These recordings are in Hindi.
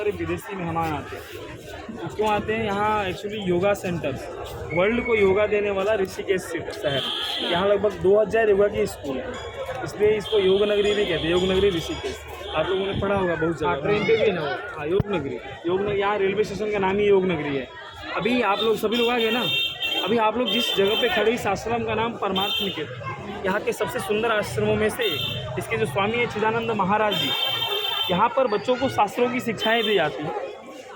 सारे विदेशी मेहमान आते हैं। तो क्यों आते हैं यहाँ? एक्चुअली योगा सेंटर, वर्ल्ड को योगा देने वाला ऋषिकेश शहर। यहाँ लगभग 2000 योगा की स्कूल है, इसलिए इसको योग नगरी भी कहते हैं, योग नगरी ऋषिकेश। आप लोगों ने पढ़ा होगा बहुत जगह, ट्रेन पे भी है ना। हाँ, योग नगरी, यहाँ रेलवे स्टेशन का नाम ही योग नगरी है। अभी आप लोग सभी लोग आ गए ना। अभी आप लोग जिस जगह पे खड़े, इस आश्रम का नाम परमार्थ निकेतन, यहाँ के सबसे सुंदर आश्रमों में से एक। इसके जो स्वामी है चिदानंद महाराज जी, यहाँ पर बच्चों को शास्त्रों की शिक्षाएं दी जाती हैं।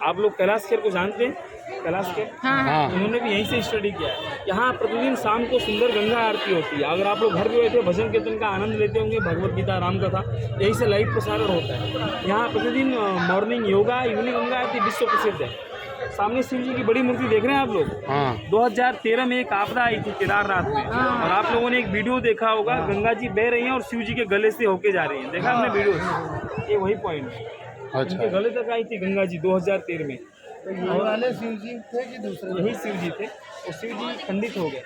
आप लोग कैलाश खेर को जानते हैं? कैलाश खेर, हाँ। उन्होंने भी यहीं से स्टडी किया है। यहाँ प्रतिदिन शाम को सुंदर गंगा आरती होती है। अगर आप लोग घर भी बैठे भजन कीर्तन का आनंद लेते होंगे, भगवत गीता, राम कथा, यहीं से लाइव प्रसारण होता है। यहाँ प्रतिदिन मॉर्निंग योगा, इवनिंग गंगा आरती विश्व प्रसिद्ध है। सामने शिव जी की बड़ी मूर्ति देख रहे हैं आप लोग? हाँ। 2013 में एक आपदा आई थी केदारनाथ में, और आप लोगों ने एक वीडियो देखा होगा, गंगा जी बह रही हैं और शिव जी के गले से होके जा रही हैं। देखा आपने वीडियो? ये वही पॉइंट है। अच्छा। उनके गले तक आई थी गंगा जी 2013 में। तो ये वाले शिव जी थे कि दूसरे? यही शिव जी थे, और शिव जी खंडित हो गए,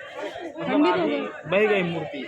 मतलब आगे बह गई मूर्ति।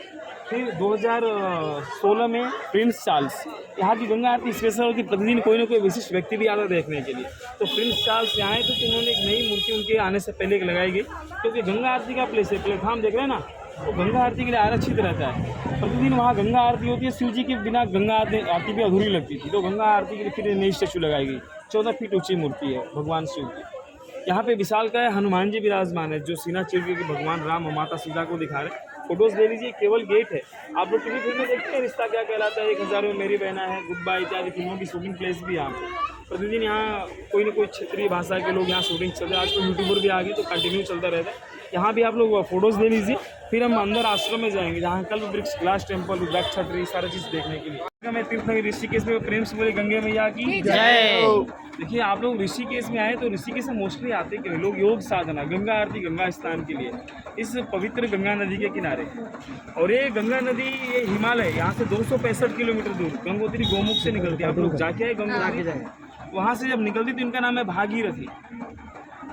फिर 2016 में प्रिंस चार्ल्स, यहाँ की गंगा आरती स्पेशल होती, प्रतिदिन कोई ना कोई विशिष्ट व्यक्ति भी आता देखने के लिए। तो प्रिंस चार्ल्स यहाँ आए तो उन्होंने एक नई मूर्ति उनके आने से पहले लगाई गई, क्योंकि गंगा आरती का प्लेस है, प्लेटफॉर्म देख रहे हैं ना, तो गंगा आरती के लिए आरक्षित रहता है। प्रतिदिन वहाँ गंगा आरती होती है। शिव जी के बिना गंगा आरती भी अधूरी लगती थी, तो गंगा आरती के लिए फिर नई स्टैचू लगाई गई। 14 फीट ऊँची मूर्ति है भगवान शिव की। यहाँ पे विशालकाय हनुमान जी विराजमान है, जो सीना चीर के भगवान राम और माता सीता को दिखा रहे। फोटोज ले लीजिए, केवल गेट है। आप लोग टीवी फिल्में देखते हैं, रिश्ता क्या कहलाता है, 1000 में मेरी बहना है, गुड बाय इत्यादि फिल्मों की शूटिंग प्लेस भी यहाँ पे। प्रतिदिन यहाँ कोई न कोई क्षेत्रीय भाषा के लोग यहाँ शूटिंग चलते हैं। आज तो यूट्यूबर भी आ गए, तो कंटिन्यू चलता रहता है। यहाँ भी आप लोग फोटोज़ ले लीजिए। फिर हम अंदर आश्रम में जाएंगे, जहाँ कल्प वृक्ष, ग्लास टेम्पल, रुद्राक्ष छतरी, सारी चीज़ देखने के लिए। मैं तीर्थनगरी ऋषिकेश में प्रेम से बोले गंगे मैया की जय। देखिए, आप लोग ऋषिकेश में आए तो ऋषिकेश से मोस्टली आते क्यों लोग? योग साधना, गंगा आरती, गंगा स्नान के लिए, इस पवित्र गंगा नदी के किनारे। और ये गंगा नदी, ये हिमालय, यहाँ से 265 किलोमीटर दूर गंगोत्री गोमुख से निकलती है। आप लोग जाके आए गंगोत्री? वहाँ से जब निकलती तो इनका नाम है भागीरथी,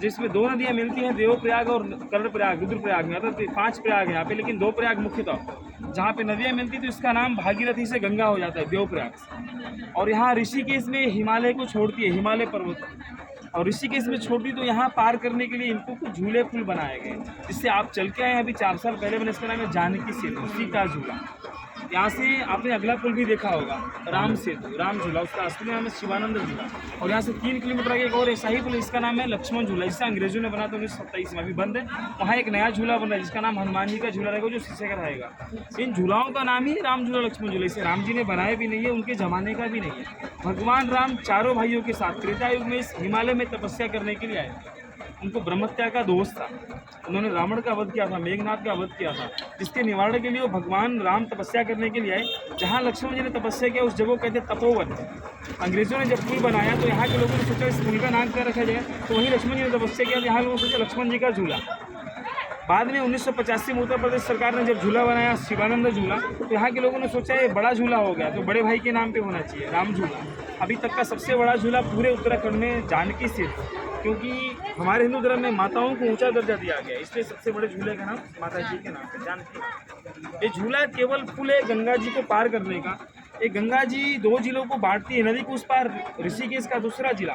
जिसमें 2 नदियाँ मिलती हैं, देवप्रयाग और कर्णप्रयाग, रुद्रप्रयाग में। मतलब 5 प्रयाग हैं यहाँ पे, लेकिन 2 प्रयाग मुख्यतः जहाँ पे नदियाँ मिलती तो इसका नाम भागीरथी से गंगा हो जाता है, देवप्रयाग। और यहाँ ऋषिकेश में हिमालय को छोड़ती है, हिमालय पर्वत, और ऋषिकेश में छोड़ती तो यहाँ पार करने के लिए इनको कुछ झूले पुल बनाए गए, जिससे आप चल के आए। अभी 4 साल पहले मैंने, इसका नाम है जानकी सेतु, सीता झूला। यहाँ से आपने अगला पुल भी देखा होगा, राम सेतु, राम झूला, उसका असली नाम है शिवानंद झूला। और यहाँ से 3 किलोमीटर आगे एक और ऐसा ही पुल, इसका नाम है लक्ष्मण झूला, जिससे अंग्रेजों ने बना था 1927 में, अभी बंद है। वहाँ एक नया झूला बन रहा है, जिसका नाम हनुमान जी का झूला रहेगा, जो शीशे का रहेगा। इन झूलाओं का नाम ही राम झूला, लक्ष्मण झूला। इसे राम जी ने बनाया भी नहीं है, उनके जमाने का भी नहीं है। भगवान राम चारों भाइयों के साथ त्रेता युग में इस हिमालय में तपस्या करने के लिए आए। उनको ब्रह्मत्या का दोष था, उन्होंने रावण का वध किया था, मेघनाथ का वध किया था, जिसके निवारण के लिए वो भगवान राम तपस्या करने के लिए आए। जहाँ लक्ष्मण जी ने तपस्या किया, उस जगह कहते तपोवन। अंग्रेजों ने जब पुल बनाया तो यहाँ के लोगों ने सोचा इस पुल का नाम क्या रखा जाए, तो वहीं लक्ष्मण जी ने तपस्या किया, तो यहाँ लोगों ने सोचा लक्ष्मण जी का झूला। बाद में 1985 में उत्तर प्रदेश सरकार ने जब झूला बनाया, शिवानंद झूला, तो यहाँ के लोगों ने सोचा ये बड़ा झूला हो गया, तो बड़े भाई के नाम पे होना चाहिए, राम झूला। अभी तक का सबसे बड़ा झूला पूरे उत्तराखंड में जानकी सेतु, क्योंकि हमारे हिंदू धर्म में माताओं को ऊंचा दर्जा दिया गया, इसलिए सबसे बड़े झूले का नाम माता जी के नाम पे जानकी। ये झूला केवल पुल है गंगा जी को पार करने का। ये गंगा जी 2 जिलों को बांटती है, नदी को उस पार ऋषिकेश का दूसरा जिला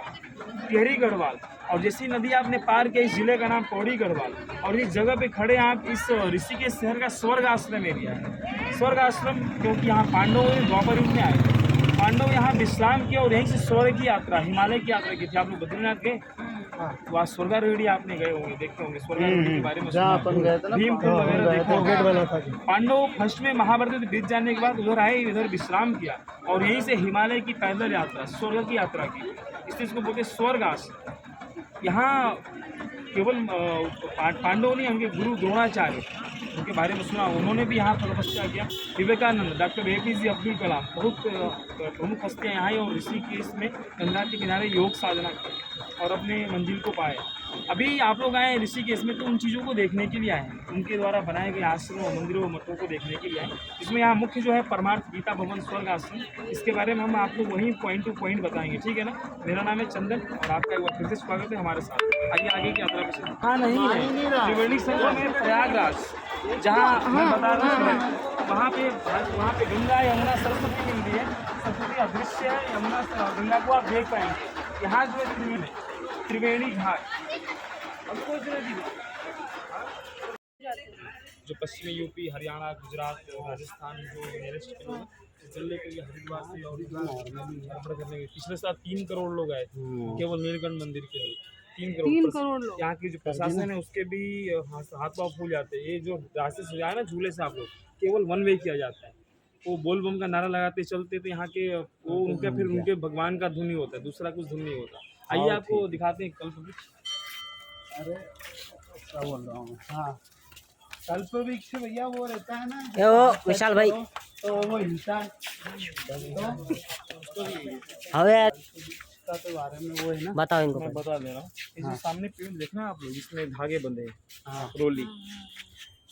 टिहरी गढ़वाल, और जैसी नदी आपने पार किया, इस जिले का नाम पौड़ी गढ़वाल। और इस जगह पे खड़े आप, इस ऋषिकेश शहर का स्वर्ग आश्रम एरिया है। स्वर्ग आश्रम क्योंकि यहाँ पांडवों ने द्वापर युग में आए, पांडव यहाँ विश्राम किया और यहीं से स्वर्ग की यात्रा, हिमालय की यात्रा की थी। आप लोग बद्रीनाथ गए? तो आज स्वर्गारोहणी आपने गए होंगे, देखते होंगे स्वर्गारोहणी के बारे में, भीमकुंड वगैरह देखे। पांडव फर्स्ट में महाभारत बीत जाने के बाद उधर आए, इधर विश्राम किया, और यहीं से हिमालय की पैदल यात्रा, स्वर्ग की यात्रा की, इसलिए इसको बोलते स्वर्ग आश्रम। यहाँ केवल पांडवों ने, उनके गुरु द्रोणाचार्य, उनके बारे में सुना, उन्होंने भी यहाँ पर तपस्या किया। विवेकानंद, डॉक्टर APJ अब्दुल कलाम, बहुत प्रमुख हस्तियाँ यहाँ और ऋषिकेश में गंगा के किनारे योग साधना की और अपने मंजिल को पाए। अभी आप लोग आए ऋषिकेश में तो उन चीज़ों को देखने के लिए आए हैं, उनके द्वारा बनाए गए आश्रमों, मंदिरों, मठों को देखने के लिए आए। इसमें यहाँ मुख्य जो है परमार्थ गीता भवन स्वर्ग आश्रम, इसके बारे में हम आपको वहीं पॉइंट टू पॉइंट बताएंगे, ठीक है ना। मेरा नाम है चंदन और आपका एक बार फिर से स्वागत है हमारे साथ। आइए आगे की यात्रा पे। हाँ, नहीं है त्रिवेणी संगम में प्रयागराज, जहाँ मैं बता रहा हूँ, वहाँ पे गंगा, यमुना, सरस्वती मिलती है। सरस्वती अदृश्य है, यमुना, गंगा को आप देख पाएंगे। यहाँ जो है त्रिवेणी घाट हमको जो पश्चिमी यूपी, हरियाणा, गुजरात, राजस्थान जो नियरेस्ट के लोग चलने के लिए हरिद्वार से और अर्पण करने के पिछले साल 3 करोड़ लोग आए केवल नीलकंठ मंदिर के लिए। 3 करोड़ लोग। यहाँ की जो प्रशासन है उसके भी हाथ पाँव फूल जाते हैं। ये जो रास्ते से जाए ना झूले से आप लोग केवल 1 वे किया जाता है। वो बोल बम का नारा लगाते चलते तो यहाँ के वो उनके फिर उनके भगवान का धुन ही होता है, दूसरा कुछ धुन नहीं होता। आइए आपको दिखाते हैं कल्पवृक्ष। अरे क्या बोल रहा हूँ, हाँ कल्पवृक्ष भैया वो रहता है ना वो विशाल भाई तो वो इंसान हवे का तो बारे में वो है ना, बताओ इनको। मैं बता दे रहा हूँ। ये जो सामने पेड़ देखना आप लोग जिसमें धागे बंधे हैं, हाँ रोली,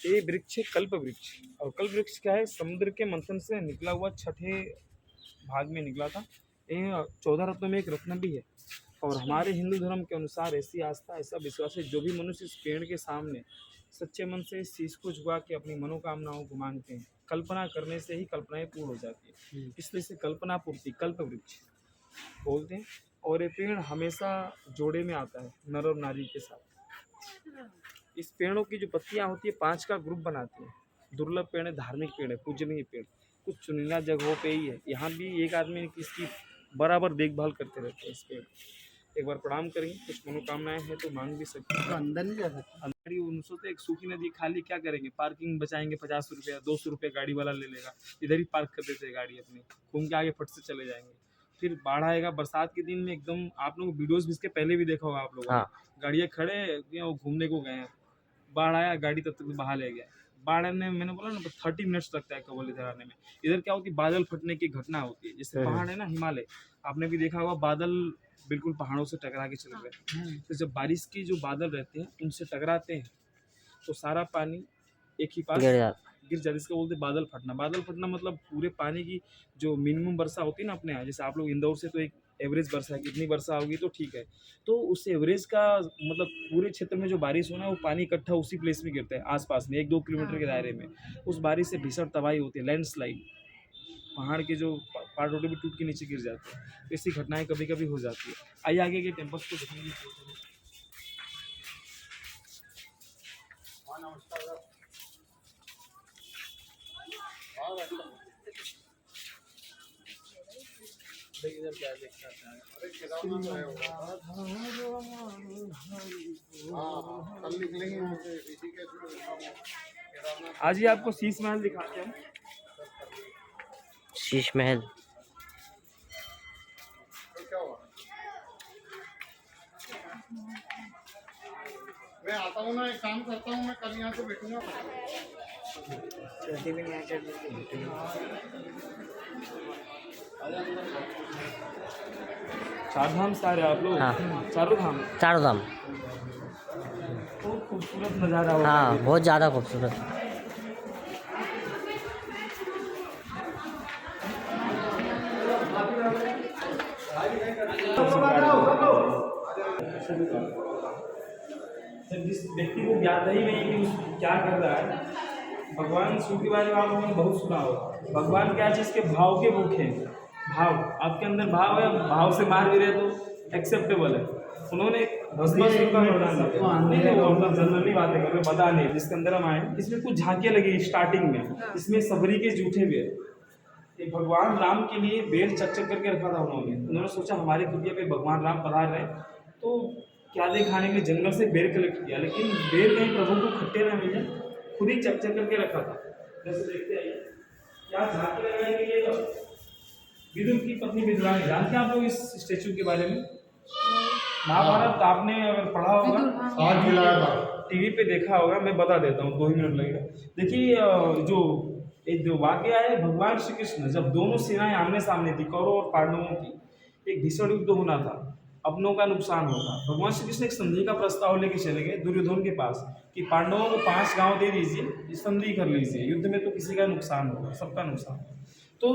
ये वृक्ष है कल्प वृक्ष। और कल्प वृक्ष क्या है, समुद्र के मंथन से निकला हुआ छठे भाग में निकला था। ये 14 रत्नों में एक रत्न भी है। और हमारे हिंदू धर्म के अनुसार ऐसी आस्था, ऐसा विश्वास है जो भी मनुष्य इस पेड़ के सामने सच्चे मन से इस चीज़ को झुका के अपनी मनोकामनाओं को मांगते हैं, कल्पना करने से ही कल्पनाएं पूर्ण हो जाती है। इसलिए इसे कल्पना पूर्ति कल्प वृक्ष बोलते हैं। और ये पेड़ हमेशा जोड़े में आता है नर और नारी के साथ। इस पेड़ों की जो पत्तियां होती है 5 का ग्रुप बनाती है। दुर्लभ पेड़ है, धार्मिक पेड़ है, पूजनीय पेड़, कुछ चुनिंदा जगहों पे ही है। यहाँ भी एक आदमी इसकी बराबर देखभाल करते रहते हैं। इस पेड़ एक बार प्रणाम करेंगे, कुछ मनोकामनाएं हैं तो मांग भी सकते हैं। तो अंदर नहीं जा सकते। अंदर ही उनसे तो एक सूखी नदी खाली क्या करेंगे, पार्किंग बचाएंगे 50 रुपया 200 रुपया गाड़ी वाला ले लेगा, इधर ही पार्क कर देते हैं गाड़ी अपनी, घूम के आगे फट से चले जाएंगे। फिर बाढ़ आएगा बरसात के दिन में एकदम, आप लोग वीडियोस भी इसके पहले भी देखा होगा आप लोगों ने, गाड़ियाँ खड़े वो घूमने को गए हैं, बाढ़ आया गाड़ी तब तक बहा ले गया। बाढ़ आने मैंने बोला ना 30 मिनट्स लगता है केवल इधर आने में। इधर क्या होती है, बादल फटने की घटना होती है। जैसे पहाड़ है ना हिमालय, आपने भी देखा होगा बादल बिल्कुल पहाड़ों से टकरा के चले गए। तो जब बारिश की जो बादल रहते हैं उनसे टकराते हैं तो सारा पानी एक ही पास गिर जाता है। इसको बोलते हैं बादल फटना। बादल फटना मतलब पूरे पानी की जो मिनिमम वर्षा होती है ना अपने यहाँ, जैसे आप लोग इंदौर से तो एक एवरेज वर्षा है, कितनी वर्षा होगी तो ठीक है, तो उस एवरेज का मतलब पूरे क्षेत्र में जो बारिश होना है वो पानी इकट्ठा उसी प्लेस में गिरता है आसपास में 1-2 किलोमीटर के दायरे में। उस बारिश से भीषण तबाही होती है, लैंडस्लाइड, पहाड़ के जो पार्ट होते भी टूट के नीचे गिर जाते हैं। ऐसी घटनाएं कभी कभी हो जाती है। आइए आगे के टेम्पल्स को देखेंगे। कल निकलेंगे आज ही आपको शीश महल दिखाते हैं। शीश महल मैं आता हूँ ना, एक काम करता हूँ, मैं कल यहाँ से बैठूंगा। चार धाम से आ रहे हैं आप लोग? हाँ। चारों धाम बहुत खूबसूरत नज़ारा होगा। हाँ, बहुत ज़्यादा खूबसूरत। जिस व्यक्ति को ज्ञात ही नहीं कि वो क्या कर रहा है, भगवान शिव के बारे में आप लोगों ने बहुत सुना होगा। भगवान क्या चीज़ के भाव के भूखे हैं। भाव आपके अंदर भाव है, भाव से मार भी रहे तो एक्सेप्टेबल है। उन्होंने भस्मासुर का वरदान दिया। नहीं वो मतलब जनरली बातें कर रहे, पता नहीं जिसके अंदर हम आए। इसमें कुछ झांकियाँ लगी स्टार्टिंग में, इसमें सबरी के जूठे भी है। भगवान राम के लिए बेर चक चक करके रखा था उन्होंने सोचा हमारे कुटिया पे भगवान राम पधार रहे तो क्या दे खाने के लिए, जंगल से बेर कलेक्ट किया, लेकिन बेर कहीं प्रभु को खट्टे ना मिले, खुद ही चक चक करके रखा था। जैसे देखते आइए क्या झांकी लगाएंगे। ये विदुर की पत्नी विदुरानी, जानते हैं आप लोग इस स्टेचू के बारे में? महाभारत आपने अगर पढ़ा होगा, टीवी पे देखा होगा, मैं बता देता हूँ 2 ही मिनट लगेगा। देखिए जो वाकया है भगवान श्री कृष्ण जब दोनों सेनाएं आमने सामने थी, कौरव और पांडवों की, एक भीषण युद्ध होना था, अपनों का नुकसान होगा। भगवान श्री कृष्ण एक संधि का प्रस्ताव लेके चले गए दुर्योधन के पास कि पांडवों को 5 गांव दे दीजिए, संधि कर लीजिए, युद्ध में तो किसी का नुकसान होगा, सबका नुकसान। तो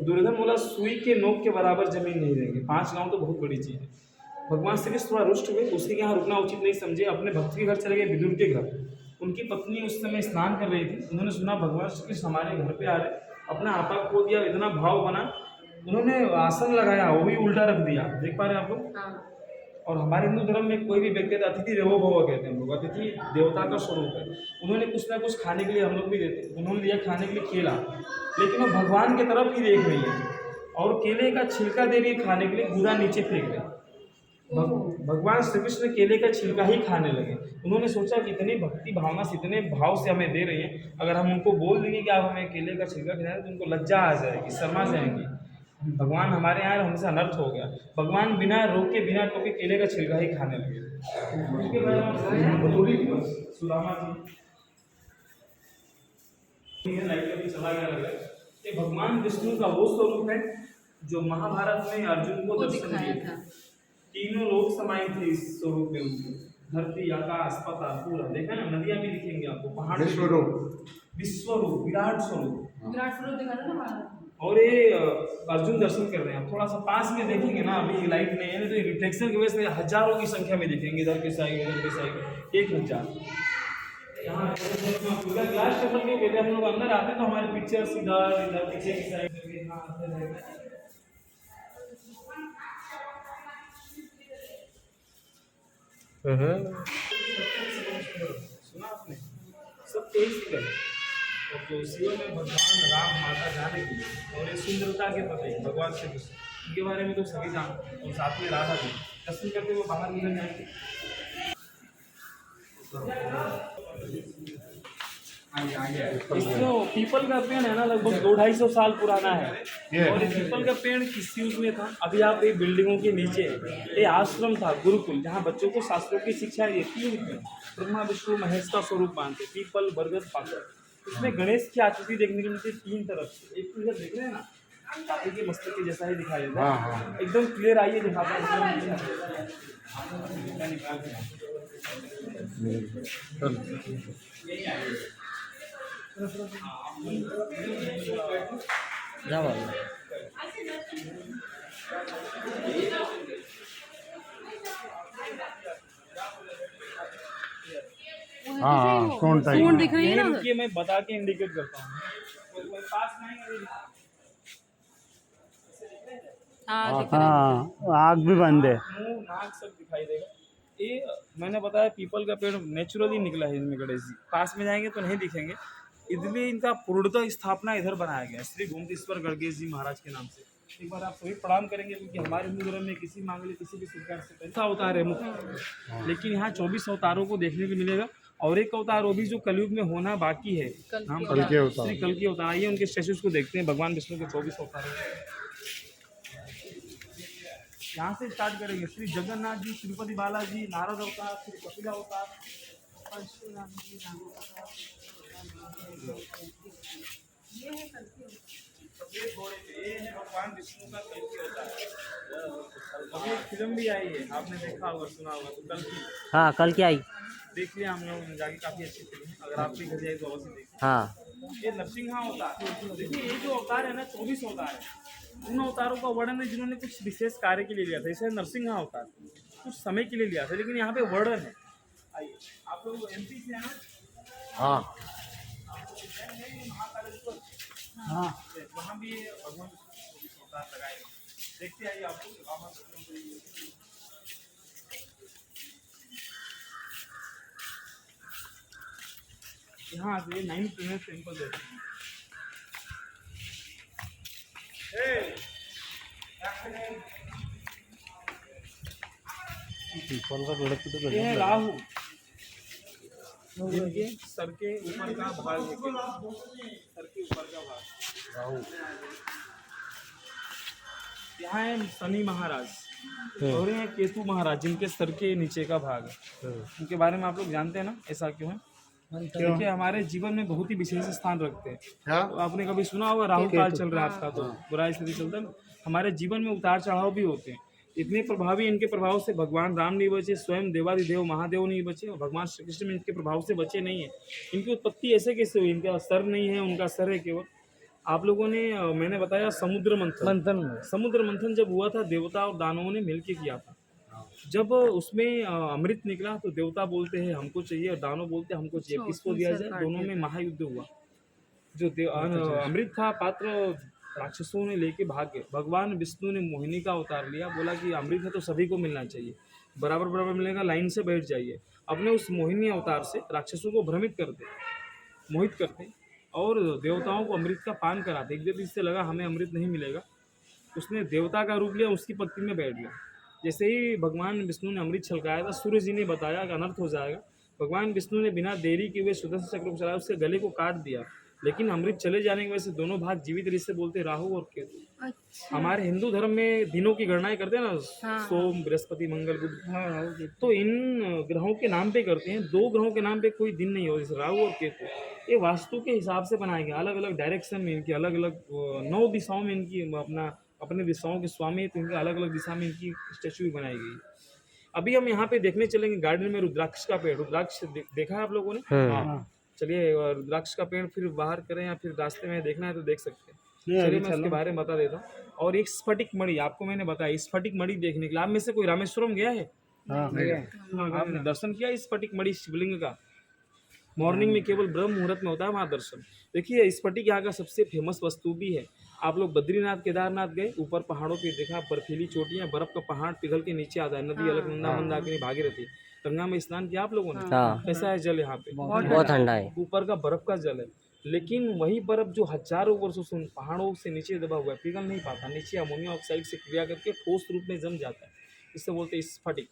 दुर्योधन बोला सुई के नोक के बराबर जमीन नहीं देंगे, 5 गांव तो बहुत बड़ी चीज़ है। भगवान श्री कृष्ण थोड़ा रुष्ट हुए, उसके यहाँ रुकना उचित नहीं समझे, अपने भक्त के घर चले गए, विदुर के घर। उनकी पत्नी उस समय स्नान कर रही थी, उन्होंने सुना भगवान श्री कृष्ण हमारे घर पे आ रहे, अपना आपा खो दिया, इतना भाव बना, उन्होंने आसन लगाया वो भी उल्टा रख दिया। देख पा रहे हैं आप लोग? और हमारे हिंदू धर्म में कोई भी व्यक्ति है, अतिथि देवो भव कहते हैं हम लोग। अतिथि देवता का स्वरूप है। उन्होंने कुछ ना कुछ खाने के लिए हम लोग भी देते हैं। उन्होंने दिया खाने के लिए केला, लेकिन वो भगवान की तरफ ही देख रही है और केले का छिलका दे रही है खाने के लिए, गुदा नीचे फेंक रहे हैं। भगवान श्री कृष्ण केले का छिलका ही खाने लगे। उन्होंने सोचा कि इतनी भक्ति भावना से, इतने भाव से हमें दे रही हैं, अगर हम उनको बोल देंगे कि आप हमें केले का छिलका खिलाएं तो उनको लज्जा आ जाएगी, शर्मा जाएंगी। भगवान हमारे यहाँ हमसे अनर्थ हो गया। भगवान बिना रोके बिना टोके केले का छिलका ही खाने लगे। उसके बाद सुदामा जी लाइट अभी चला गया लग रहा है। ये भगवान विष्णु का वो स्वरूप है जो महाभारत में अर्जुन को दर्शन दिया था। तीनों लोग समाये थे इस स्वरूप में उनके, धरती आकाश पाताल पूरा। देखा ना, नदियां भी दिखेंगी आपको, पहाड़, विश्वरूप विराट स्वरूप दिखा रहा ना। और ये अर्जुन दर्शन कर रहे हैं। आप थोड़ा सा पास में देखेंगे ना, अभी लाइट नहीं है तो रिफ्लेक्शन की वजह से हजारों की संख्या में दिखेंगे, इधर के साइड उधर के साइड 1000। यहाँ पूरा ग्लास टेबल के कहते हम लोग अंदर आते तो हमारे पिक्चर्स इधर पीछे की साइड सुना आपने, सब तेज कर। और जो शिव में भगवान राम माता जानकी और ये सुंदरता के प्रतीक भगवान श्री कृष्ण, इनके बारे में तो सभी जानते हैं। और साथ में राधा भी दर्शन करते हुए बाहर निकल जाएंगे। इसको पीपल का पेड़ है ना, लगभग 200-250 साल पुराना है। और ये पीपल का पेड़ किस यूज में था? अभी आप ये बिल्डिंगों के नीचे ये आश्रम था, गुरुकुल, जहाँ बच्चों को शास्त्रों की शिक्षा देती है। ब्रह्मा विष्णु महेश का स्वरूप मानते, पीपल बरगद पाकर। इसमें गणेश की आकृति देखने को मिलती 3 तरफ से। एक तो इधर देख रहे हैं ना, हाथी के मस्तक के जैसा ही दिखाई देता है, एकदम क्लियर। आइए दिखाता हूँ। हाँ, कौन टाइप दिख रही है ना। रुकिए, मैं बता के इंडिकेट करता हूँ। कोई पास नहीं। हाँ, आग भी बंद है, मुंह नाक सब दिखाई देगा। ये मैंने बताया पीपल का पेड़ नेचुरली निकला है इनमें। गणेश जी पास में जाएंगे तो नहीं दिखेंगे, इसलिए इनका पूर्णतः स्थापना इधर बनाया गया श्री घूमतेश्वर गणेश जी महाराज के नाम से। एक बार आप सभी प्रणाम करेंगे, क्योंकि हमारे हिंदू धर्म में किसी मांगले किसी भी प्रकार से पैसा अवतार है मुख्य, लेकिन यहाँ 24 अवतारों को देखने को मिलेगा। और एक अवतार वो भी जो कलयुग में होना बाकी है, हम कल के अवतार। श्री कल की अवतार। आइए उनके स्टेचूज को देखते हैं, भगवान विष्णु के 24 अवतार। यहाँ से स्टार्ट करेंगे। श्री जगन्नाथ जी, तिरुपति बालाजी, नारद अवतार, श्री कपिल अवतार, परशुराम जी, राम अवतार, ये है भगवान विष्णु का कल की अवतार। अभी एक फिल्म भी आई है, आपने देखा होगा, सुना होगा, तो कल की। हाँ, कल की आई। देख लिया हम लोग जाके, काफी अच्छी फिल्म है। अगर आप भी घर जाए तो अवश्य देखिए। हाँ, ये नरसिंह अवतार। देखिए ये जो अवतार है ना, 24 अवतार है। उन अवतारों का वर्णन है जिन्होंने कुछ विशेष कार्य के लिए लिया था। इसे नरसिंह अवतार कुछ समय के लिए लिया था, लेकिन यहाँ पे वर्णन है। आइए, आप लोग MP से हैं ना? हाँ, हाँ, वहाँ भी भगवान अवतार लगाए गए। देखते आइए आप लोग। यहाँ से 9 प्लेनेट टेम्पल देखते हैं। ये है राहु, जिनके सर के ऊपर का भाग है, सर के ऊपर का भाग राहु। यहाँ है शनि महाराज और ये केतु महाराज, जिनके सर के नीचे का भाग है। उनके बारे में आप लोग जानते हैं ना, ऐसा क्यों है? देखिए हमारे जीवन में बहुत ही विशेष स्थान रखते हैं। तो आपने कभी सुना होगा राहु काल चल रहा है आपका, तो बुरा स्थिति चलता है। हमारे जीवन में उतार चढ़ाव भी होते हैं। इतने प्रभावी इनके प्रभाव से भगवान राम नहीं बचे, स्वयं देवादिदेव महादेव नहीं बचे, और भगवान श्री कृष्ण में इनके प्रभाव से बचे नहीं है। इनकी उत्पत्ति ऐसे कैसे हुई? इनका सर नहीं है, उनका सर है केवल। आप लोगों ने, मैंने बताया समुद्र समुद्र मंथन जब हुआ था, देवता और दानवों ने मिलकर किया था। जब उसमें अमृत निकला तो देवता बोलते हैं हमको चाहिए, और दानव बोलते हैं हमको चाहिए, किसको दिया जाए? दोनों में महायुद्ध हुआ। जो अमृत था पात्र राक्षसों ने लेके भाग गए। भगवान विष्णु ने मोहिनी का अवतार लिया, बोला कि अमृत है तो सभी को मिलना चाहिए, बराबर बराबर मिलेगा, लाइन से बैठ जाइए। अपने उस मोहिनी अवतार से राक्षसों को भ्रमित करते, मोहित करते और देवताओं को अमृत का पान कराते। एक दिन इससे लगा हमें अमृत नहीं मिलेगा, उसने देवता का रूप लिया, उसकी पत्नी में बैठ गया। जैसे ही भगवान विष्णु ने अमृत छलकाया था, सूर्य जी ने बताया कि अनर्थ हो जाएगा। भगवान विष्णु ने बिना देरी के हुए सुदर्शन चक्र को चलाया, उसके गले को काट दिया। लेकिन अमृत चले जाने की वजह से दोनों भाग जीवित रहे, से बोलते राहु और केतु। अच्छा। हमारे हिंदू धर्म में दिनों की गणनाएं करते हैं ना, हाँ। सोम, बृहस्पति, मंगल, बुध, हाँ तो इन ग्रहों के नाम पे करते हैं। दो ग्रहों के नाम पे कोई दिन नहीं हो, जैसे राहु और केतु। ये वास्तु के हिसाब से बनाए गए, अलग अलग डायरेक्शन में इनकी, अलग अलग 9 दिशाओं में इनकी अपने दिशाओं के स्वामी, तो इनके अलग अलग दिशा में इनकी स्टैचू भी बनाई गई। अभी हम यहाँ पे देखने चलेंगे गार्डन में रुद्राक्ष का पेड़। रुद्राक्ष देखा है आप लोगों ने? हाँ। चलिए रुद्राक्ष का पेड़ फिर बाहर करें या फिर रास्ते में देखना है तो देख सकते हैं। नहीं, चलिए अभी मैं उसके चलो। बारे में बता देता हूँ। और एक स्फटिक मणि, आपको मैंने बताया, स्फटिक मणि देखने के लिए आप में से कोई रामेश्वरम गया है? हाँ आपने दर्शन किया इस स्फटिक मणि शिवलिंग का? मॉर्निंग में केवल ब्रह्म मुहूर्त में होता है वहाँ दर्शन। देखिए स्फटिक यहाँ का सबसे फेमस वस्तु भी है। आप लोग बद्रीनाथ, केदारनाथ गए, ऊपर पहाड़ों पे देखा बर्फीली चोटियाँ, बर्फ का पहाड़ पिघल के नीचे आता है, नदी अलकनंदा मंदाकिनी भागीरथी, गंगा में स्नान किया आप लोगों ने? हाँ। कैसा है जल यहाँ पे? बहुत ठंडा है। ऊपर का बर्फ का जल है, लेकिन वही बर्फ जो हजारों वर्षों से उन पहाड़ों से नीचे दबा हुआ है, पिघल नहीं पाता, नीचे अमोनिया ऑक्साइड से क्रिया करके ठोस रूप में जम जाता है। इससे बोलते हैं स्फटिक,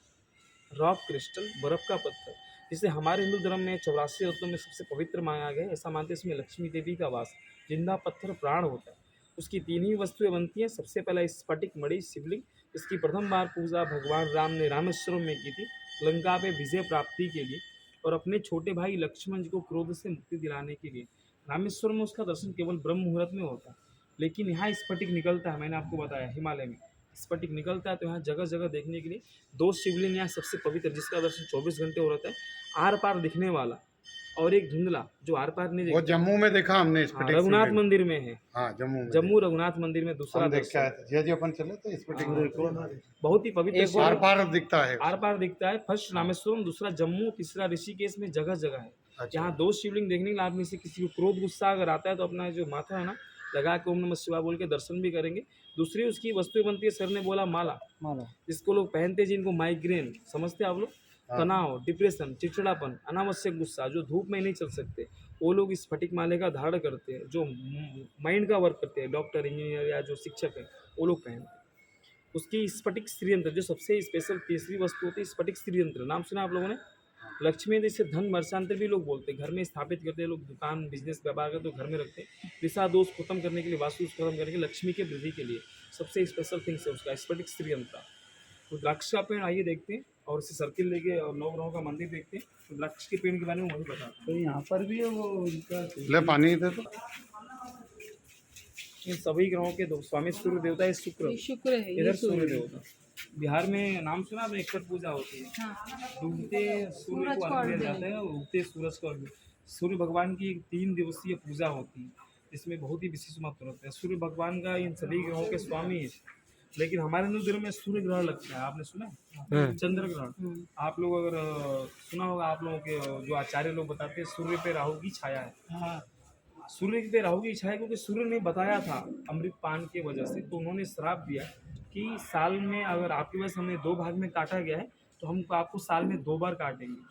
रॉक क्रिस्टल, बर्फ का पत्थर, जिसे हमारे हिंदू धर्म में 84 रत्नों में सबसे पवित्र माना गया है। ऐसा मानते हैं इसमें लक्ष्मी देवी का वास, जिंदा पत्थर प्राण होता है। उसकी 3 ही वस्तुएं बनती हैं। सबसे पहला स्फटिक मणि शिवलिंग, इसकी प्रथम बार पूजा भगवान राम ने रामेश्वरम में की थी, लंका पे विजय प्राप्ति के लिए और अपने छोटे भाई लक्ष्मण जी को क्रोध से मुक्ति दिलाने के लिए। रामेश्वरम में उसका दर्शन केवल ब्रह्म मुहूर्त में होता है, लेकिन यहाँ स्फटिक निकलता है। मैंने आपको बताया हिमालय में स्फटिक निकलता है, तो यहाँ जगह जगह देखने के लिए 2 शिवलिंग यहाँ सबसे पवित्र, जिसका दर्शन 24 घंटे हो रहता है, आर पार दिखने वाला, और एक धुंधला जो आर पार नहीं वो दिखता। जम्मू में देखा हमने हाँ, स्फटिक रघुनाथ शिवलिंग। मंदिर में है। हाँ जम्मू में जम्मू रघुनाथ मंदिर में दूसरा हम देख के आए दर्शन, थे जी, अपन चले तो स्फटिक बहुत ही पवित्र एक बार पार दिखता है। आर पार दिखता है। फर्स्ट रामेश्वरम, दूसरा जम्मू, तीसरा ऋषिकेश में जगह जगह है। अच्छा। यहाँ 2 शिवलिंग देखने के लिए आप में से किसी को क्रोध गुस्सा अगर आता है तो अपना जो माथा है ना लगा के ओम नमः शिवाय बोल के दर्शन भी करेंगे। दूसरी उसकी वस्तु बनती है, सर ने बोला माला, जिसको लोग पहनते हैं, जिनको माइग्रेन समझते हैं आप लोग, तनाव, डिप्रेशन, चिड़चिड़ापन, अनावश्यक गुस्सा, जो धूप में नहीं चल सकते, वो लोग इस स्फटिक माले का धारण करते हैं। जो माइंड का वर्क करते हैं, डॉक्टर, इंजीनियर या जो शिक्षक है, वो लोग पहनते हैं। उसकी स्फटिक श्रीयंत्र जो सबसे स्पेशल तीसरी वस्तु होती है, स्फटिक श्रीयंत्र नाम सुना आप लोगों ने? लक्ष्मी जैसे धन वर्षांतर भी लोग बोलते हैं, घर में स्थापित करते हैं लोग, दुकान बिजनेस व्यापार करते तो घर में रखते हैं, दिशा दोष खत्म करने के लिए, वास्तु खत्म करने के लिए, लक्ष्मी के वृद्धि के लिए सबसे स्पेशल थिंग्स है उसका स्फटिक श्रीयंत्र। रुद्राक्ष का पेड़ आइए देखते हैं, और इसे सर्किल लेके और 9 ग्रहों का मंदिर देखते हैं। रुद्राक्ष के पेड़ के बारे में वही बताते हैं। तो यहाँ पर भी है वो उनका ले पानी दे तो। इन सभी ग्रहों के दो स्वामी सूर्य देवता है, शुक्र, शुक्र है ये इधर सूर्य देवता। बिहार में नाम सुना आपने, छठ पूजा होती है, हाँ। डूबते सूर्य को अर्घ्य दिया जाता है और उगते सूरज को अर्घ्य। सूर्य भगवान की एक 3 दिवसीय पूजा होती है, जिसमें बहुत ही विशेष महत्व होता है। सूर्य भगवान का इन सभी ग्रहों के स्वामी है, लेकिन हमारे हिंदू धर्म में सूर्य ग्रहण लगता है, आपने सुना है? चंद्र ग्रहण। आप लोग अगर सुना होगा, आप लोगों के जो आचार्य लोग बताते हैं सूर्य पे राहु की छाया है। हाँ सूर्य पे राहु की छाया, क्योंकि सूर्य ने बताया था अमृत पान के वजह से, तो उन्होंने श्राप दिया कि साल में अगर आपकी वजह से हमें 2 भाग में काटा गया है, तो हम आपको साल में 2 बार काटेंगे।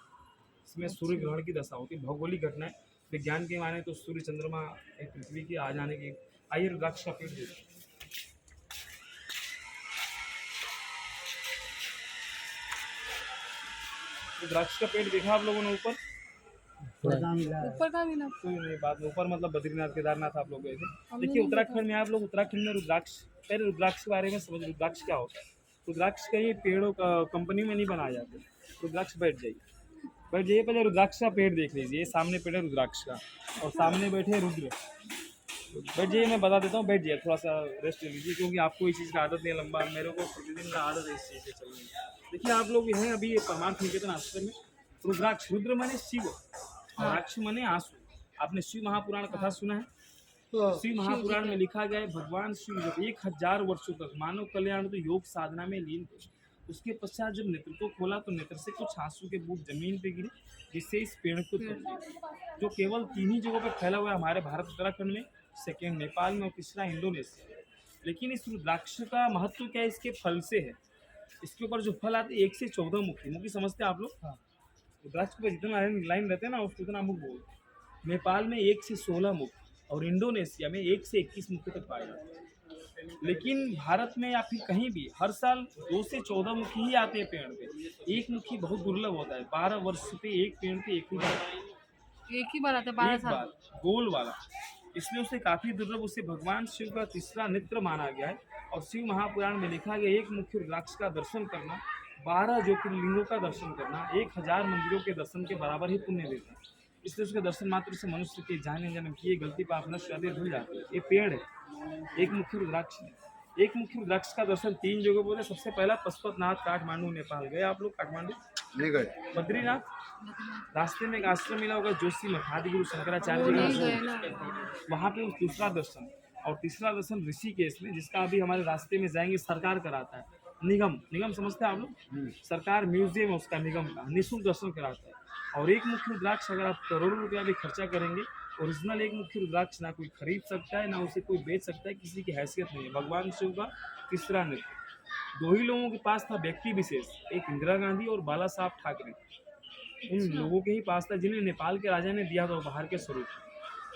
इसमें सूर्य ग्रहण की दशा होती है, भौगोलिक घटना है। विज्ञान के माने तो सूर्य चंद्रमा एक पृथ्वी के आ जाने की। आइए रुद्राक्ष का पेड़ देखते हैं। रुद्राक्ष का पेड़ देखा आप लोगों ने ऊपर? ऊपर का भी ना, कोई नहीं बात, ऊपर मतलब बद्रीनाथ, केदारनाथ आप लोग गए थे। देखिए उत्तराखंड में आप लोग, उत्तराखंड में रुद्राक्ष, पहले रुद्राक्ष के बारे में समझ, रुद्राक्ष क्या होता है। रुद्राक्ष कहीं पेड़ों का कंपनी में नहीं बनाया जाता। रुद्राक्ष बैठ जाइए पहले रुद्राक्ष का पेड़ देख लीजिए, सामने पेड़ है रुद्राक्ष का, और सामने बैठे रुद्र। बैठ जाइए, मैं बता देता हूँ, बैठ जाइए, थोड़ा सा रेस्ट ले लीजिए, क्योंकि आपको इस चीज़ का आदत नहीं है लंबा, मेरे को प्रतिदिन का आदत है इस चीज़ से चलने की। देखिए आप लोग हैं अभी ये परमार्थ निकेतन आश्रम में। रुद्राक्ष, रुद्र माने शिव, रुद्राक्ष माने आंसू। आपने शिव महापुराण कथा सुना है? शिव महापुराण में लिखा गया है, भगवान शिव जब 1000 वर्षों तक मानव कल्याण तो योग साधना में लीन थे, उसके पश्चात जब नेत्र को खोला तो नेत्र से कुछ आंसू के बूंद जमीन पे गिरे, जिससे इस पेड़ को तोड़ दिया, जो केवल 3 ही जगहों पर फैला हुआ है हमारे भारत उत्तराखंड में, सेकेंड नेपाल में और तीसरा इंडोनेशिया। लेकिन इस रुद्राक्ष का महत्व क्या है, इसके फल से है। इसके ऊपर जो फल आते हैं 1 से 14 मुखी, मुखी समझते हैं आप लोग? हाँ। रुद्राक्ष पे जितना लाइन रहते हैं ना उसको उतना मुख बोल। नेपाल में 1 से 16 मुख और इंडोनेशिया में 1 से 21 मुखी तक पाए जाते हैं। लेकिन भारत में या फिर कहीं भी हर साल 2 से 14 मुखी ही आते हैं पेड़ पे। एक मुखी बहुत दुर्लभ होता है। 12 वर्ष पे एक पेड़ पे एक ही बार आता है 12 एक साल बार गोल वाला, इसलिए उसे काफी दुर्लभ, उसे भगवान शिव का तीसरा नेत्र माना गया है। और शिव महापुराण में लिखा गया एक मुख्य रुद्राक्ष का दर्शन करना 12 ज्योतिर्लिंगों का दर्शन करना 1000 मंदिरों के दर्शन के बराबर ही पुण्य देता है। इसलिए उसके दर्शन मात्र से मनुष्य के जाने जन्म किए गलती पाप नष्ट आदि धुल जाती है। ये पेड़ है, एक मुख्य रुद्राक्ष है। एक मुख्य रुद्राक्ष का दर्शन 3 जगह बोले। सबसे पहला पशुपतनाथ, काठमांडू नेपाल। गए आप लोग काठमांडू? नहीं गए। बद्रीनाथ, रास्ते में एक आश्रम मिला होगा जोशी मठ, आदिगुरु शंकराचार्य जी का, वहाँ पे दूसरा दर्शन। और तीसरा दर्शन ऋषिकेश में, जिसका अभी हमारे रास्ते में जाएंगे सरकार कराता है। निगम समझते हैं आप लोग? सरकार म्यूजियम है उसका, निगम का, निःशुल्क दर्शन कराता है। और एक मुख्य रुद्राक्ष अगर आप करोड़ों रुपया भी खर्चा करेंगे, ओरिजिनल एक मुख्य रुद्राक्ष ना कोई खरीद सकता है ना उसे कोई बेच सकता है, किसी की हैसियत नहीं है। भगवान शिव का तीसरा नेत्र 2 ही लोगों के पास था, व्यक्ति विशेष, एक इंदिरा गांधी और बाला साहब ठाकरे। उन लोगों के ही पास था जिन्हें नेपाल के राजा ने दिया था उपहार के स्वरूप।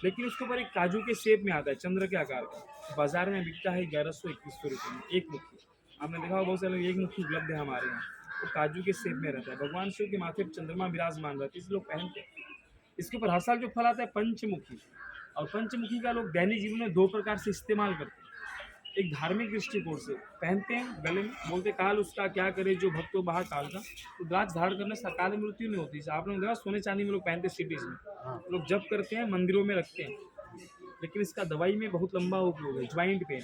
लेकिन उसके ऊपर एक काजू के शेप में आता है, चंद्र के आकार का, बाजार में बिकता है 1121 रुपये में एक मुट्ठी। आपने देखा होगा बहुत सारे लोग एक मुट्ठी उपलब्ध है हमारे यहाँ, वो काजू के शेप में रहता है। भगवान शिव के माथे पर चंद्रमा विराजमान रहता है, इसलिए लोग पहनते हैं। इसके ऊपर हर साल जो फल आता है पंचमुखी, और पंचमुखी का लोग दैनिक जीवन में 2 प्रकार से इस्तेमाल करते हैं। एक धार्मिक दृष्टिकोण से पहनते हैं गले में, बोलते काल उसका क्या करे जो भक्त हो बाहर काल का। तो रुद्राक्ष धारण करने से अकाल मृत्यु नहीं होती। आप लोग देखा सोने चांदी में लोग पहनते हैं, सिटीज में लोग जप करते हैं, मंदिरों में रखते हैं। लेकिन इसका दवाई में बहुत लंबा उपयोग है। ज्वाइंट पेन,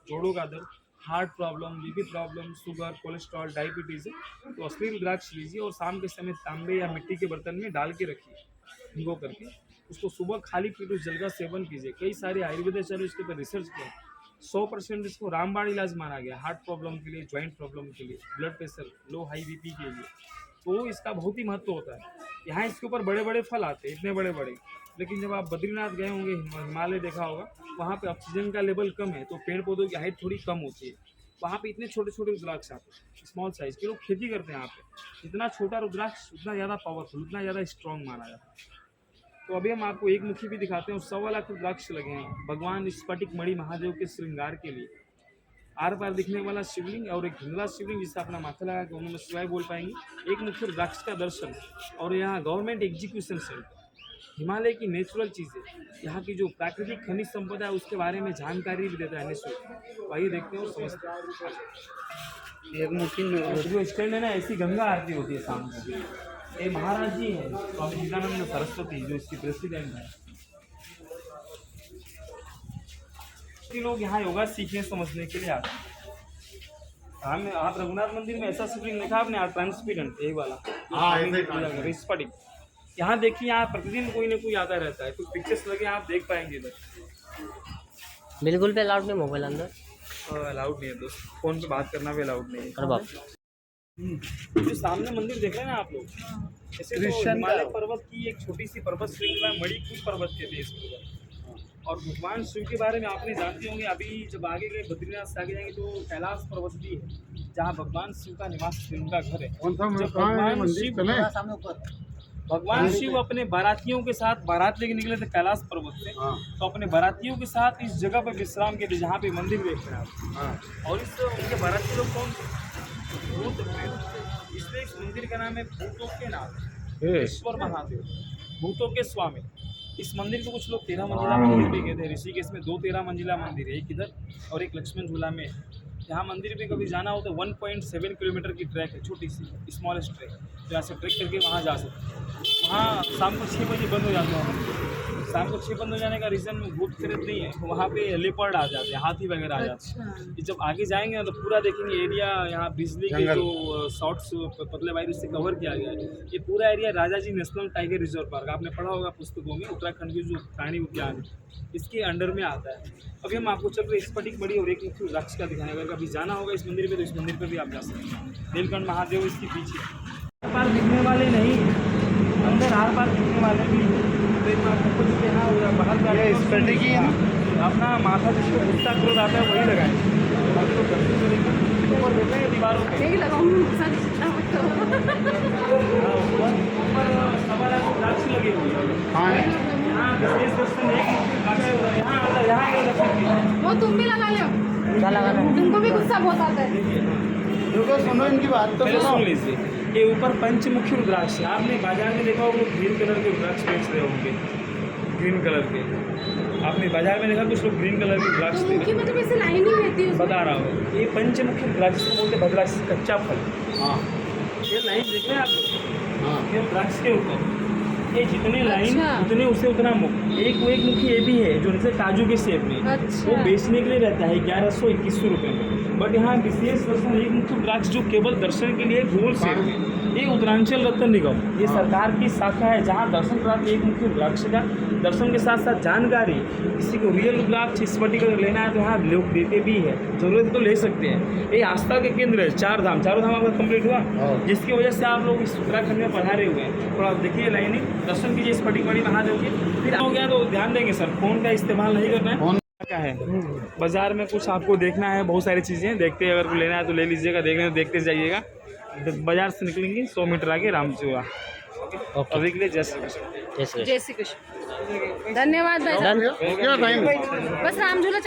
जोड़ों का दर्द, heart problem, BP problem, sugar, cholesterol, diabetes है तो असली रुद्राक्ष लीजिए और शाम के समय तांबे या मिट्टी के बर्तन में डाल के रखिए भिगो करके। उसको सुबह खाली पेट उस जल का सेवन कीजिए। कई सारे आयुर्वेद चलो इसके ऊपर रिसर्च किया, 100% इसको रामबाण इलाज माना गया हार्ट प्रॉब्लम के लिए, ज्वाइंट प्रॉब्लम के लिए, ब्लड प्रेशर, लो हाई बीपी के लिए। तो इसका बहुत ही महत्व होता है। यहाँ इसके ऊपर बड़े बड़े फल आते हैं, इतने बड़े बड़े। लेकिन जब आप बद्रीनाथ गए होंगे, हिमालय देखा होगा, वहाँ पे ऑक्सीजन का लेवल कम है तो पेड़ पौधों की हाइट थोड़ी कम होती है। वहाँ पे इतने छोटे छोटे रुद्राक्ष आते हैं, स्मॉल साइज के। लोग खेती करते हैं यहाँ पे। जितना छोटा रुद्राक्ष उतना ज़्यादा पावरफुल, उतना ज़्यादा स्ट्रॉन्ग माना जाता है। तो अभी हम आपको एक मुखी भी दिखाते हैं और 1.25 लाख रुद्राक्ष लगे हैं भगवान स्फटिक मणि महादेव के श्रृंगार के लिए। आर पार दिखने वाला शिवलिंग और एक धुंधला शिवलिंग जिससे अपना माथा लगा के ओम नमः शिवाय बोल पाएंगे। एक मुख्य रुद्राक्ष का दर्शन और यहाँ गवर्नमेंट एग्जीक्यूशन सेंटर, हिमालय की नेचुरल चीज़ें, यहाँ की जो प्राकृतिक खनिज संपदा है उसके बारे में जानकारी भी देता है निःशुल्क। वही देखते हैं और समझते हैं। एक मुट्ठी जो स्टैंड है ना, ऐसी गंगा आरती होती है शाम को। ये महाराज जी है स्वामी विवेकानंद सरस्वती जो इसकी प्रेसिडेंट है। लोग यहाँ योगा सीखने समझने के लिए आते हैं। आप रघुनाथ मंदिर में ऐसा शिवलिंग देखा आपने, ट्रांसपेरेंट यही वाला स्फटिक। यहाँ देखिए, यहाँ प्रतिदिन कोई ना कोई आता रहता है। कुछ पिक्चर्स लगे आप देख पाएंगे इधर। बिल्कुल भी अलाउड नहीं मोबाइल अंदर? अलाउड नहीं है दोस्त, फोन पे बात करना भी अलाउड नहीं है। अरे बाप, जो सामने मंदिर देख रहे हैं ना आप लोग, ऐसे तो हिमालय पर्वत की एक छोटी सी पर्वत श्रृंखला मणिकूट पर्वत के बेस पर। और भगवान शिव के बारे में आपने जानते होंगे, अभी जब आगे गए बद्रीनाथ से आगे जाएंगे तो कैलाश पर्वत भी है जहाँ भगवान शिव का निवास, उनका घर है। भगवान शिव अपने बारातियों के साथ बारात लेके निकले थे कैलाश पर्वत से, तो अपने बारातियों के साथ इस जगह पर विश्राम के थे जहाँ पे मंदिर देख रहे हैं आप। और इस उनके बाराती लोग कौन थे? भूत प्रेत। इसलिए इस मंदिर का नाम है भूतों के नाथ, ईश्वर महादेव, भूतों के स्वामी। इस मंदिर को कुछ लोग 13 मंजिला मंदिर भी कहते हैं। ऋषिकेश में 2 13 मंजिला मंदिर है, एक इधर और एक लक्ष्मण झूला में। यहाँ मंदिर पे कभी जाना हो तो 1.7 किलोमीटर की ट्रैक है, छोटी सी स्मॉलेस्ट ट्रैक, तो यहाँ से ट्रैक करके वहाँ जा सकते हैं। वहाँ शाम को 6 बजे बंद हो जाता है। शाम को 6 बंद हो जाने का रीज़न भूत प्रेत नहीं है, तो वहाँ पे लेपर्ड आ जाते हैं, हाथी वगैरह आ जाते हैं। जब आगे जाएंगे ना तो पूरा देखेंगे एरिया, यहाँ बिजली के जो शॉर्ट्स पतले वायर से कवर किया गया है। ये पूरा एरिया राजा जी नेशनल टाइगर रिजर्व पार्क, आपने पढ़ा होगा पुस्तकों में, उत्तराखंड के जो प्राणी उद्यान है इसके अंडर में आता है। अभी हम आपको चल रहे स्फटिक मणि और एक मुख्य रुद्राक्ष का दिखाएंगे। अगर कभी जाना होगा इस मंदिर पे तो इस मंदिर पे भी आप जा सकते हैं। नीलकंठ महादेव इसके पीछे आर पार दिखने वाले नहीं, अंदर आर पार दिखने वाले भी। तो आपको कुछ कहना होगा बाहर का स्फटिक ही है ना। अपना माथा जिसको गुस्सा क्रोध आता है वही लगाएं। बाकी तो दर्शन करेंगे ऊपर देख रहे हैं दीवारों पे। नहीं लगाऊंगी गुस्सा जितना मत करो। हाँ, ऊपर सवा लाख रुद्राक्ष लगे हुए हैं। हाँ यहाँ विशेष दर्शन एक लगा हुआ है। यहाँ ये रख सकती है। वो तुम भी लगा लो, क्या लगाना है? तुमको भी गुस्सा बहुत आता है। देखो सुनो इनकी बात तो पहले सुनो। सुन लीजिए, ये ऊपर पंचमुखी रुद्राक्ष है। आपने बाजार में देखा होगा ग्रीन कलर के रुद्राक्ष बेच रहे होंगे, ग्रीन कलर के। आपने बाजार में देखा कुछ लोग ग्रीन कलर के रुद्राक्ष तो दे मुखी रहे मतलब ऐसे लाइन ही रहती है हैं। उसमें। बता रहा हूँ, ये पंचमुखी रुद्राक्ष जिसको बोलते हैं भद्राक्ष, कच्चा फल। हाँ ये लाइन देख रहे हैं आप, हाँ ये रुद्राक्ष के ऊपर ये जितनी लाइन अच्छा। उतने उसे उतना मुख। एक वो एक मुखी ये भी है जो जैसे काजू के शेप में, अच्छा। वो बेचने के लिए रहता है 1100-2100 रुपये में। बट यहाँ विशेष दर्शन एक मुखी रुद्राक्ष जो केवल दर्शन के लिए गोल शेप में, ये उत्तरांचल रत्न निगम, ये सरकार की शाखा है जहाँ दर्शन प्राप्त एक मुखी रुद्राक्ष का दर्शन के साथ साथ जानकारी, किसी को रियल रुद्राक्ष इस पर्टिकुलर लेना है तो यहाँ लोग देते भी है, जरूरत तो ले सकते हैं। ये आस्था के केंद्र है, चारों धाम आपका कंप्लीट हुआ, जिसकी वजह से आप लोग इस उत्तराखंड में पधारे हुए हैं। थोड़ा देखिए लाइनिंग, दर्शन कीजिए इस पर्टिकुलर महादेव के। फिर हो गया तो ध्यान देंगे सर, फोन का इस्तेमाल नहीं करना है। फोन क्या है बाजार में कुछ आपको देखना है, बहुत सारी चीज़ें देखते हैं, अगर कोई लेना है तो ले लीजिएगा, देखते जाइएगा। बाजार से निकलेंगे 100 मीटर आगे रामचूड़ा। ओके, अभी के लिए जय श्री कृष्ण। जय श्री कृष्ण। जय श्री कृष्ण। धन्यवाद भाई साहब। डन। हो गया टाइम। बस राम झूला